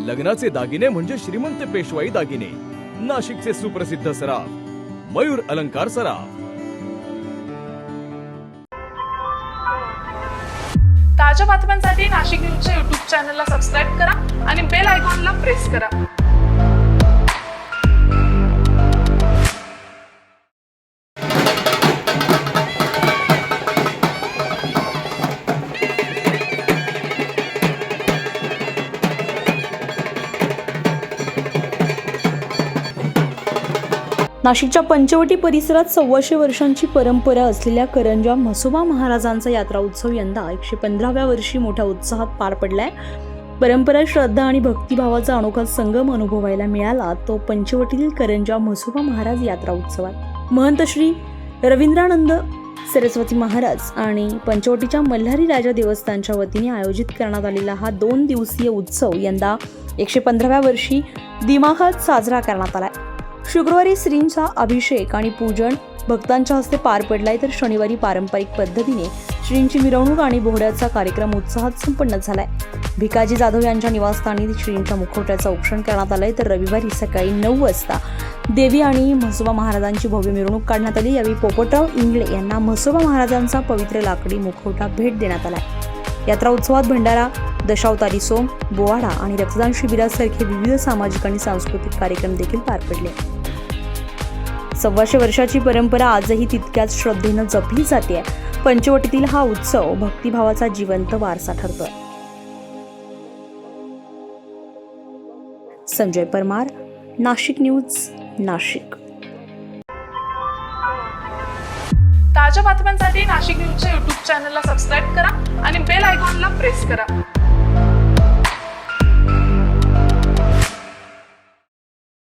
लग्नाचे दागिने म्हणजे श्रीमंत पेशवाई दागिने. नाशिकचे सुप्रसिद्ध सराफ मयूर अलंकार सराफ. ताज्या बातम्यांसाठी नाशिक न्यूजच्या YouTube चॅनलला सबस्क्राईब करा आणि बेल आयकॉनला प्रेस करा. नाशिकच्या पंचवटी परिसरात 125 वर्षांची परंपरा असलेल्या करंजा म्हसोबा महाराजांचा यात्रा उत्सव यंदा 115व्या वर्षी मोठ्या उत्साहात पार पडलाय. परंपरा, श्रद्धा आणि भक्तिभावाचा अनोखा संगम अनुभवायला मिळाला तो पंचवटीतील करंजा म्हसोबा महाराज यात्रा उत्सवात. महंत श्री रवींद्रानंद सरस्वती महाराज आणि पंचवटीच्या मल्हारी राजा देवस्थानच्या वतीने आयोजित करण्यात आलेला हा 2 दिवसीय उत्सव यंदा 115व्या वर्षी दिमाखात साजरा करण्यात आलाय. शुक्रवारी श्रींचा अभिषेक आणि पूजन भक्तांच्या हस्ते पार पडलाय, तर शनिवारी पारंपरिक पद्धतीने श्रींची मिरवणूक आणि बोहड्याचा कार्यक्रम उत्साहात संपन्न झालाय. भिकाजी जाधव यांच्या निवासस्थानी श्रींच्या मुखवट्याचं औक्षण करण्यात आलंय, तर रविवारी सकाळी 9 वाजता देवी आणि म्हसोबा महाराजांची भव्य मिरवणूक काढण्यात आली. यावेळी पोपटराव इंगळे यांना म्हसोबा महाराजांचा पवित्र लाकडी मुखवटा भेट देण्यात आलाय. यात्रा उत्सवात भंडारा, दशावतारी सोम, बोवाडा आणि रक्तदान शिबिरासारखे विविध सामाजिक आणि सांस्कृतिक कार्यक्रम देखील पार पडले. 125 वर्षाची परंपरा आजही तितक्याच श्रद्धेनं जपली जाते. पंचवटीतील हा उत्सव भक्तिभावाचा जिवंत वारसा ठरतोय. संजय परमार, नाशिक न्यूज, नाशिक. ताज्या बातम्यांसाठी नाशिक न्यूजच्या YouTube चॅनलला सबस्क्राईब करा आणि बेल आयकॉनला प्रेस करा.